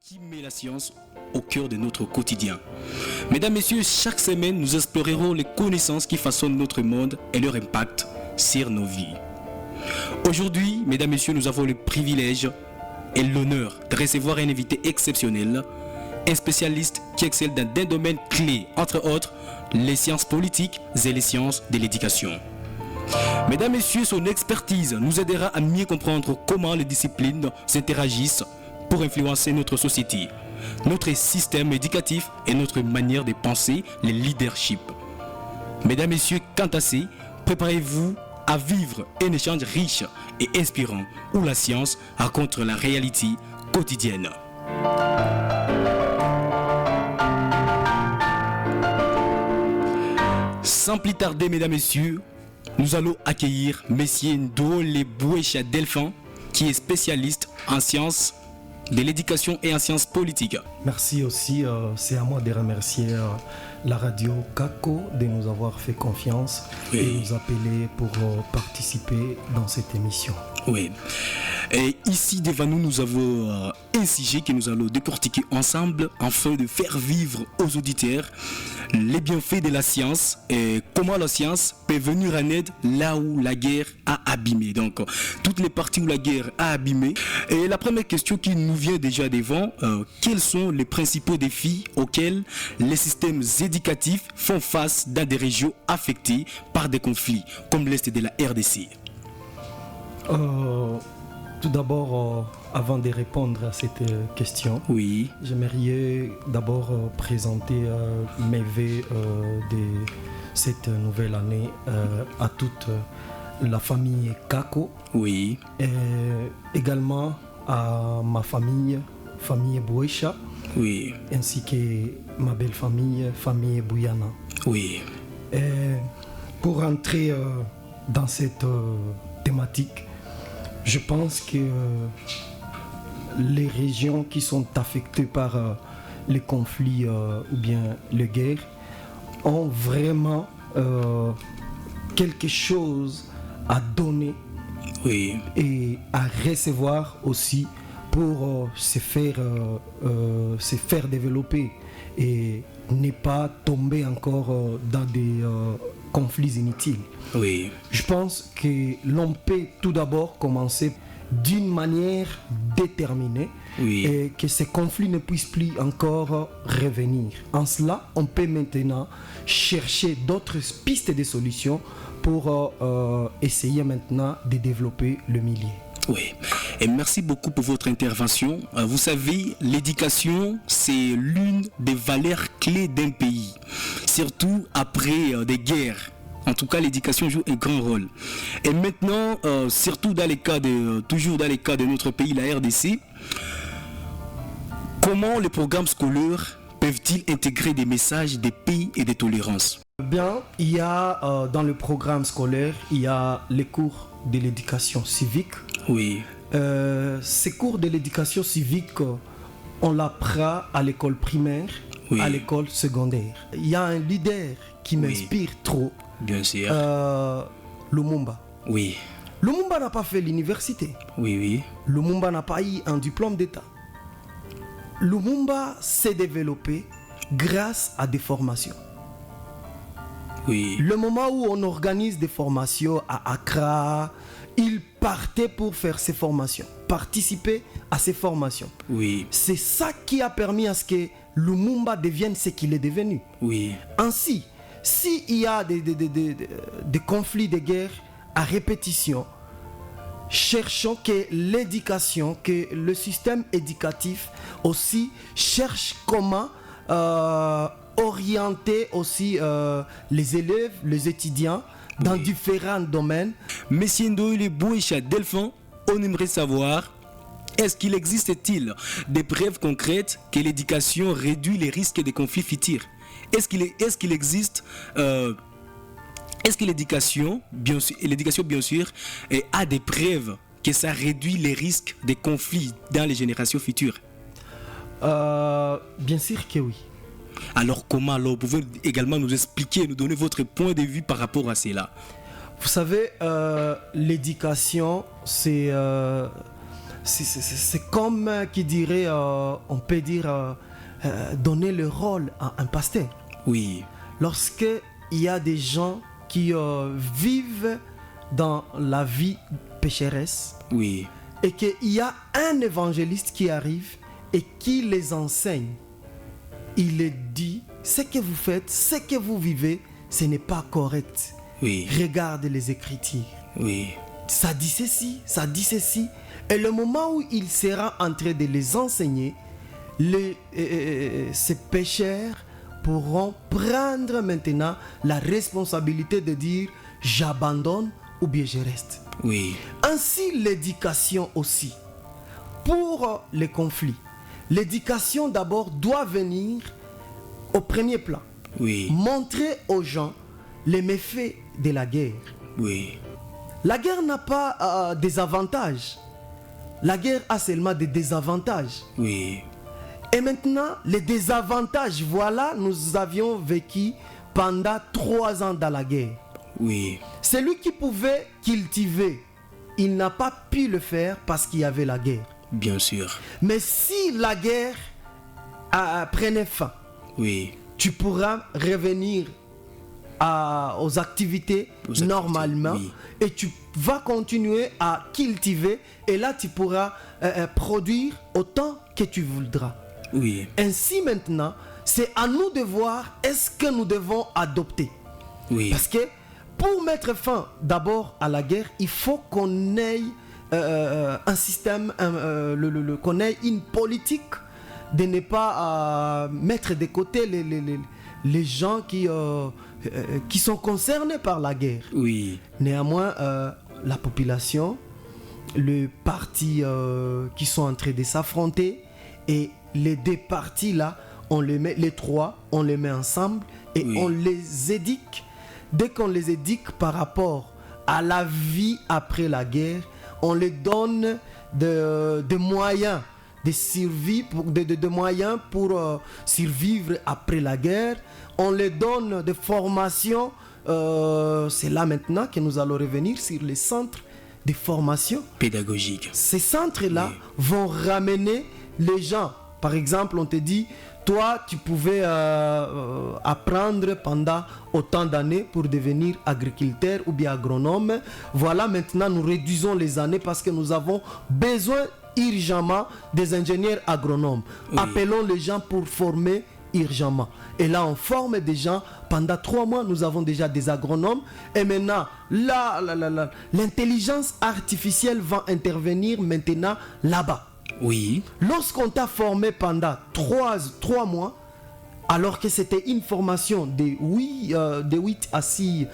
qui met la science au cœur de notre quotidien. Mesdames, Messieurs, chaque semaine, nous explorerons les connaissances qui façonnent notre monde et leur impact sur nos vies. Aujourd'hui, Mesdames, Messieurs, nous avons le privilège et l'honneur de recevoir un invité exceptionnel, un spécialiste qui excelle dans des domaines clés, entre autres, les sciences politiques et les sciences de l'éducation. Mesdames, Messieurs, son expertise nous aidera à mieux comprendre comment les disciplines s'interagissent pour influencer notre société, notre système éducatif et notre manière de penser, le leadership. Mesdames, Messieurs, quant à ça, préparez-vous à vivre un échange riche et inspirant où la science raconte la réalité quotidienne. Sans plus tarder, Mesdames, Messieurs, nous allons accueillir Monsieur Ndole Bouecha Delphin, qui est spécialiste en sciences de l'éducation et en sciences politiques. Merci aussi, c'est à moi de remercier la radio Kako de nous avoir fait confiance et nous appeler pour participer dans cette émission. Oui. Et ici devant nous, nous avons un sujet que nous allons décortiquer ensemble afin de faire vivre aux auditeurs les bienfaits de la science et comment la science peut venir en aide là où la guerre a abîmé. Donc, toutes les parties où la guerre a abîmé. Et la première question qui nous vient déjà devant, quels sont les principaux défis auxquels les systèmes éducatifs font face dans des régions affectées par des conflits, comme l'Est de la RDC? Tout d'abord, avant de répondre à cette question, j'aimerais d'abord présenter mes vœux de cette nouvelle année à toute la famille Kako. Oui. Et également à ma famille Bouecha. Oui. Ainsi que ma belle famille Bouyana. Oui. Et pour entrer dans cette thématique, je pense que les régions qui sont affectées par les conflits ou bien les guerres ont vraiment quelque chose à donner et à recevoir aussi pour se faire développer et ne pas tomber encore dans des conflits inutiles. Oui. Je pense que l'on peut tout d'abord commencer d'une manière déterminée et que ces conflits ne puissent plus encore revenir. En cela, on peut maintenant chercher d'autres pistes de solutions pour essayer maintenant de développer le milieu. Oui, et merci beaucoup pour votre intervention. Vous savez, l'éducation, c'est l'une des valeurs clés d'un pays, surtout après des guerres. En tout cas, l'éducation joue un grand rôle. Et maintenant, surtout toujours dans les cas de notre pays, la RDC, comment les programmes scolaires peuvent-ils intégrer des messages de paix et de tolérance? Bien, il y a dans le programme scolaire, il y a les cours de l'éducation civique. Oui. Ces cours de l'éducation civique, on l'apprend à l'école primaire, à l'école secondaire. Il y a un leader qui m'inspire trop. Bien sûr. Lumumba. Oui. Lumumba n'a pas fait l'université. Oui. Lumumba n'a pas eu un diplôme d'État. Lumumba s'est développé grâce à des formations. Oui. Le moment où on organise des formations à Accra, il partait pour faire ces formations, participer à ces formations. Oui. C'est ça qui a permis à ce que Lumumba devienne ce qu'il est devenu. Oui. Ainsi, s'il y a des conflits, des guerres à répétition, cherchons que l'éducation, que le système éducatif aussi cherche comment orienter aussi les élèves, les étudiants dans différents domaines. Monsieur Ndole Bouecha Delphin, on aimerait savoir, est-ce qu'il existe-t-il des preuves concrètes que l'éducation réduit les risques de conflits futurs? Est-ce qu'il existe est-ce que l'éducation, bien sûr, a des preuves que ça réduit les risques de conflits dans les générations futures? Bien sûr que oui. Alors comment vous pouvez également nous expliquer, nous donner votre point de vue par rapport à cela? Vous savez, l'éducation, c'est c'est comme qui dirait, on peut dire, donner le rôle à un pasteur. Oui. Lorsque il y a des gens qui vivent dans la vie pécheresse, oui, et qu'il y a un évangéliste qui arrive et qui les enseigne, il les dit, ce que vous faites, ce que vous vivez, ce n'est pas correct. Oui. Regardez les Écritures. Oui. Ça dit ceci, ça dit ceci. Et le moment où il sera en train de les enseigner, ces pécheurs pourront prendre maintenant la responsabilité de dire j'abandonne ou bien je reste. Oui. Ainsi l'éducation aussi. Pour les conflits, l'éducation d'abord doit venir au premier plan. Oui. Montrer aux gens les méfaits de la guerre. Oui. La guerre n'a pas des avantages. La guerre a seulement des désavantages. Oui. Et maintenant, les désavantages, voilà, nous avions vécu pendant 3 ans dans la guerre. Oui. Celui qui pouvait cultiver, il n'a pas pu le faire parce qu'il y avait la guerre. Bien sûr. Mais si la guerre prenait fin, oui, tu pourras revenir aux activités normalement, oui, et tu vas continuer à cultiver et là tu pourras produire autant que tu voudras. Oui. Ainsi maintenant, c'est à nous de voir est-ce que nous devons adopter. Oui. Parce que pour mettre fin d'abord à la guerre, il faut qu'on ait un système, qu'on ait une politique de ne pas mettre de côté les gens qui sont concernés par la guerre. Oui. Néanmoins, la population, les partis qui sont en train de s'affronter, et les 2 partis là, on les met, les 3, on les met ensemble et oui, on les éduque. Dès qu'on les éduque par rapport à la vie après la guerre, on les donne des moyens de survivre, de moyens pour survivre après la guerre. On les donne des formations. C'est là maintenant que nous allons revenir sur les centres de formation pédagogique. Ces centres-là, oui, vont ramener les gens. Par exemple, on te dit, toi, tu pouvais apprendre pendant autant d'années pour devenir agriculteur ou bien agronome. Voilà, maintenant, nous réduisons les années parce que nous avons besoin urgemment des ingénieurs agronomes. Oui. Appelons les gens pour former urgemment. Et là, on forme des gens. Pendant 3 mois, nous avons déjà des agronomes. Et maintenant, l'intelligence artificielle va intervenir maintenant là-bas. Oui. Lorsqu'on t'a formé pendant 3 mois, alors que c'était une formation de 8 à 6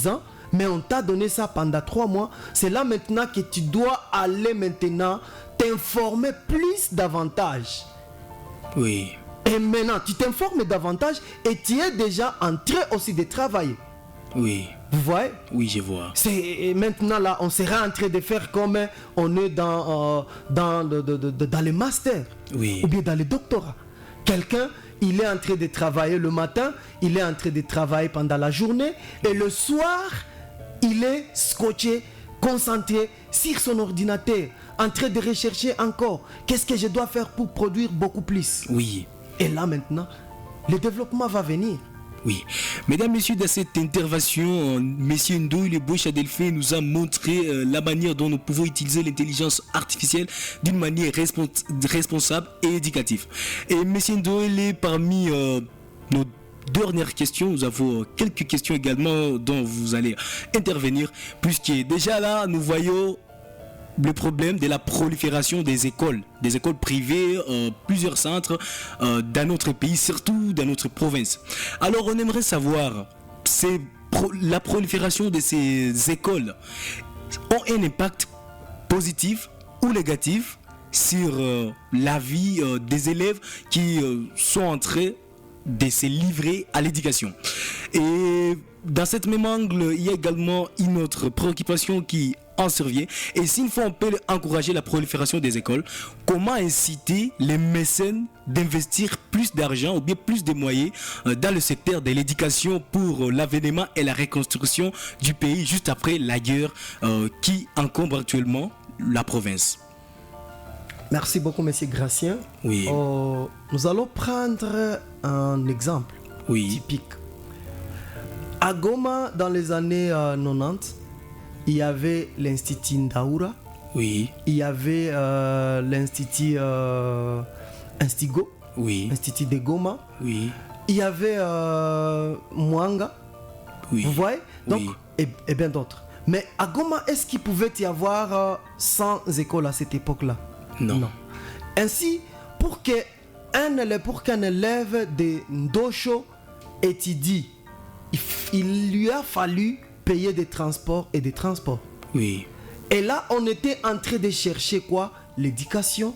ans, mais on t'a donné ça pendant 3 mois, c'est là maintenant que tu dois aller maintenant t'informer plus davantage. Oui. Et maintenant, tu t'informes davantage et tu es déjà en train aussi de travailler. Oui. Vous voyez? Oui, je vois. C'est maintenant là, on sera en train de faire comme on est dans les masters, oui, ou bien dans les doctorats. Quelqu'un, il est en train de travailler le matin, il est en train de travailler pendant la journée, et le soir, il est scotché, concentré sur son ordinateur, en train de rechercher encore qu'est-ce que je dois faire pour produire beaucoup plus. Oui. Et là maintenant, le développement va venir. Oui. Mesdames, Messieurs, dans cette intervention, M. Ndoye Le Boucha Delphine nous a montré la manière dont nous pouvons utiliser l'intelligence artificielle d'une manière responsable et éducative. Et M. Ndoye, parmi nos dernières questions, nous avons quelques questions également dont vous allez intervenir, puisque déjà là, nous voyons le problème de la prolifération des écoles privées, plusieurs centres dans notre pays, surtout dans notre province. Alors on aimerait savoir, la prolifération de ces écoles ont un impact positif ou négatif sur la vie des élèves qui sont en train de se livrer à l'éducation. Et dans cette même angle, il y a également une autre préoccupation qui en survient. Et s'il faut, on peut encourager la prolifération des écoles. Comment inciter les mécènes d'investir plus d'argent ou bien plus de moyens dans le secteur de l'éducation pour l'avènement et la reconstruction du pays juste après la guerre qui encombre actuellement la province? Merci beaucoup, Monsieur Gracien. Oui. Nous allons prendre un exemple typique. À Goma, dans les années 90, il y avait l'Institut Ndaoura. Oui. Il y avait l'Institut Instigo. Oui. Institut de Goma. Oui. Il y avait Mwanga. Oui. Vous voyez? Donc, oui. et bien d'autres. Mais à Goma, est-ce qu'il pouvait y avoir 100 écoles à cette époque-là? Non. Ainsi, pour qu'un élève de Ndosho étudie, il lui a fallu payer des transports et des transports. Oui. Et là, on était en train de chercher quoi? L'éducation,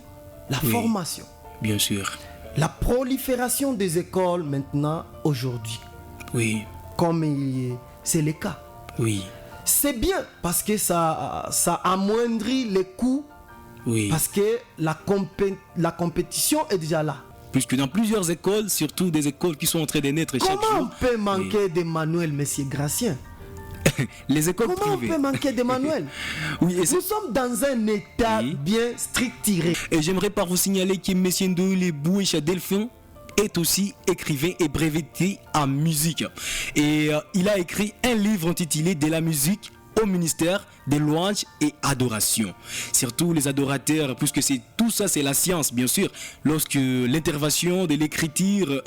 la formation. Bien sûr. La prolifération des écoles maintenant, aujourd'hui. Oui. Comme c'est le cas. Oui. C'est bien parce que ça amoindrit les coûts. Oui. Parce que la compétition est déjà là. Puisque dans plusieurs écoles, surtout des écoles qui sont en train de naître chaque jour... Comment on peut manquer de manuels, Monsieur Gracien? Les écoles privées. Comment on peut manquer de manuels? Oui, nous sommes dans un état bien structuré. Et j'aimerais pas vous signaler que M. Ndoye Bouécha Delphin est aussi écrivain et breveté en musique. Et il a écrit un livre intitulé « De la musique au ministère des louanges et adoration ». Surtout les adorateurs, puisque tout ça c'est la science bien sûr. Lorsque l'intervention de l'écriture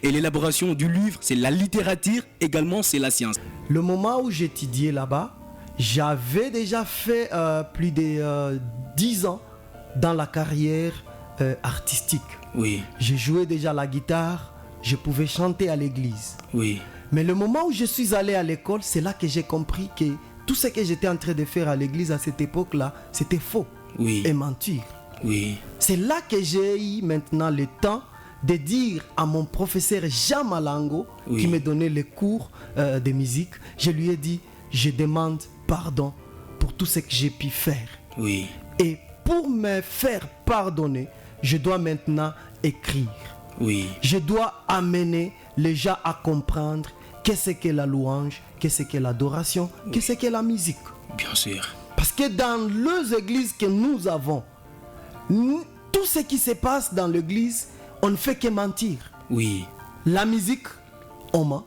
et l'élaboration du livre, c'est la littérature, également c'est la science. Le moment où j'étudiais là-bas, j'avais déjà fait plus de 10 ans dans la carrière artistique. Oui. Je jouais déjà la guitare, je pouvais chanter à l'église. Oui. Mais le moment où je suis allé à l'école, c'est là que j'ai compris que tout ce que j'étais en train de faire à l'église à cette époque-là, c'était faux et mentir. Oui. C'est là que j'ai eu maintenant le temps de dire à mon professeur Jean Malango, qui me donnait les cours de musique, je lui ai dit, je demande pardon pour tout ce que j'ai pu faire. Oui. Et pour me faire pardonner, je dois maintenant écrire. Oui. Je dois amener les gens à comprendre qu'est-ce que la louange, qu'est-ce que l'adoration, qu'est-ce que la musique. Bien sûr. Parce que dans les églises que nous avons, tout ce qui se passe dans l'église, on ne fait que mentir. Oui. La musique, on ment.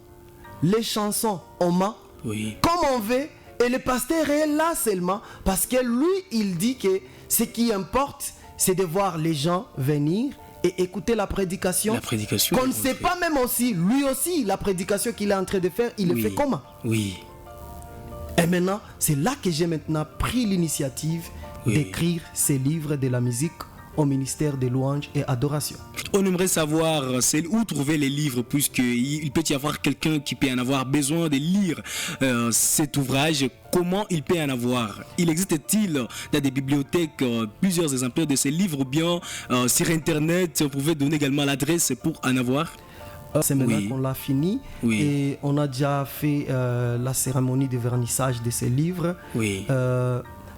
Les chansons, on ment. Oui. Comme on veut. Et le pasteur est là seulement parce que lui, il dit que ce qui importe, c'est de voir les gens venir et écouter la prédication. La prédication. Qu'on ne sait pas même aussi, lui aussi, la prédication qu'il est en train de faire, il le fait comment? Oui. Et maintenant, c'est là que j'ai maintenant pris l'initiative d'écrire ces livres de la musique au ministère des louanges et adoration. On aimerait savoir c'est où trouver les livres, puisqu'il peut y avoir quelqu'un qui peut en avoir besoin de lire cet ouvrage. Comment il peut en avoir? Il existe-t-il dans des bibliothèques plusieurs exemplaires de ces livres, ou bien sur internet? Vous pouvez donner également l'adresse pour en avoir? C'est maintenant qu'on l'a fini et on a déjà fait la cérémonie de vernissage de ces livres.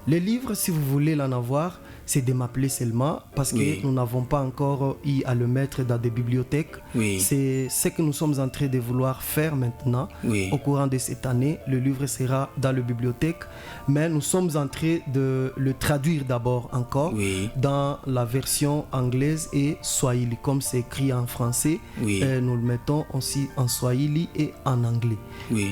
Les livres, si vous voulez l'en avoir, c'est de m'appeler seulement parce que nous n'avons pas encore eu à le mettre dans des bibliothèques. C'est ce que nous sommes en train de vouloir faire maintenant. Au courant de cette année, le livre sera dans les bibliothèques, mais nous sommes en train de le traduire d'abord encore dans la version anglaise et swahili, comme c'est écrit en français. Nous le mettons aussi en swahili et en anglais.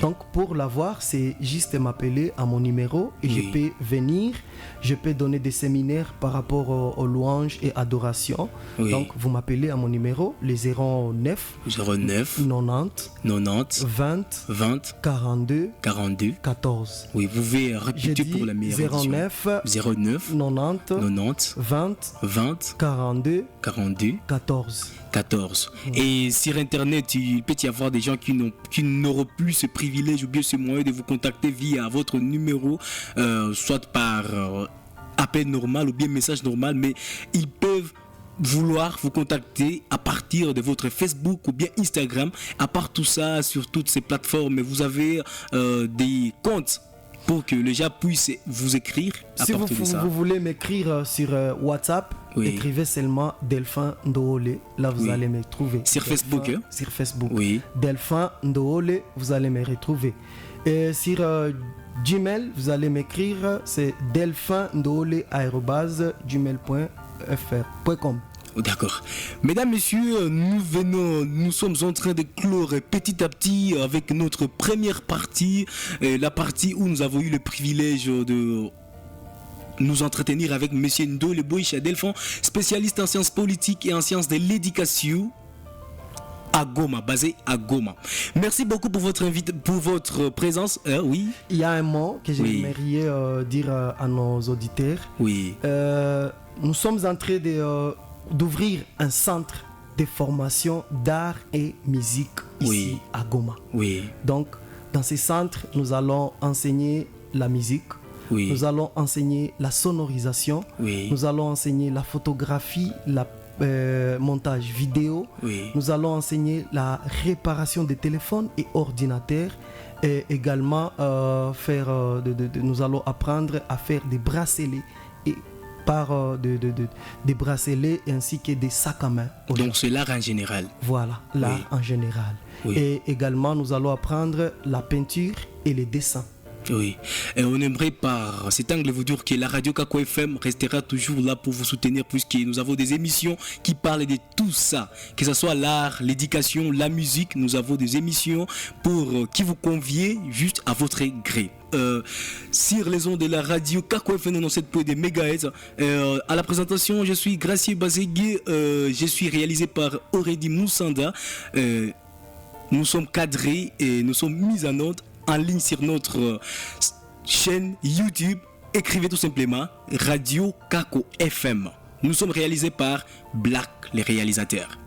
Donc pour l'avoir, c'est juste m'appeler à mon numéro et je peux venir, je peux donner des séminaires par rapport aux louanges et adorations. Donc vous m'appelez à mon numéro, les 09 90 20 42 14. Oui, vous pouvez répéter pour la meilleure 09 90 20 42 14. Et sur internet, il peut y avoir des gens qui n'auront plus ce privilège ou bien ce moyen de vous contacter via votre numéro, soit par appel normal ou bien message normal, mais ils peuvent vouloir vous contacter à partir de votre Facebook ou bien Instagram. À part tout ça, sur toutes ces plateformes, vous avez des comptes pour que les gens puissent vous écrire à si partir de ça. Si vous voulez m'écrire sur WhatsApp, écrivez seulement Delphin Ndoole. Là, vous allez me trouver. Sur Facebook, sur Facebook. Delphin Ndoole, vous allez me retrouver. Et sur Gmail, vous allez m'écrire, c'est delphindoole@gmail.com. .fr.com. D'accord. Mesdames, messieurs, nous sommes en train de clore petit à petit avec notre première partie, la partie où nous avons eu le privilège de nous entretenir avec M. Ndo Leboïcha Delphon, spécialiste en sciences politiques et en sciences de l'éducation à Goma, basé à Goma. Merci beaucoup pour votre présence. Oui. Il y a un mot que j'aimerais dire à nos auditeurs. Oui. Nous sommes en train d'ouvrir un centre de formation d'art et musique ici à Goma. Oui. Donc, dans ce centre, nous allons enseigner la musique. Oui. Nous allons enseigner la sonorisation. Oui. Nous allons enseigner la photographie, la montage vidéo. Oui. Nous allons enseigner la réparation des téléphones et ordinateurs. Et également, nous allons apprendre à faire des bracelets et des bracelets ainsi que des sacs à main. Donc c'est l'art en général. Voilà, l'art en général. Oui. Et également, nous allons apprendre la peinture et les dessins. Oui, et on aimerait par cet angle vous dire que la radio Kako FM restera toujours là pour vous soutenir, puisque nous avons des émissions qui parlent de tout ça, que ce soit l'art, l'éducation, la musique. Nous avons des émissions pour qui vous convient juste à votre gré. Sur les ondes de la radio Kako FM 97.2 MHz. À la présentation, je suis Gracieux Bazégué, je suis réalisé par Aurélie Moussanda. Nous sommes cadrés et nous sommes mis en ordre en ligne sur notre chaîne YouTube. Écrivez tout simplement Radio Kako FM. Nous sommes réalisés par Black, les réalisateurs.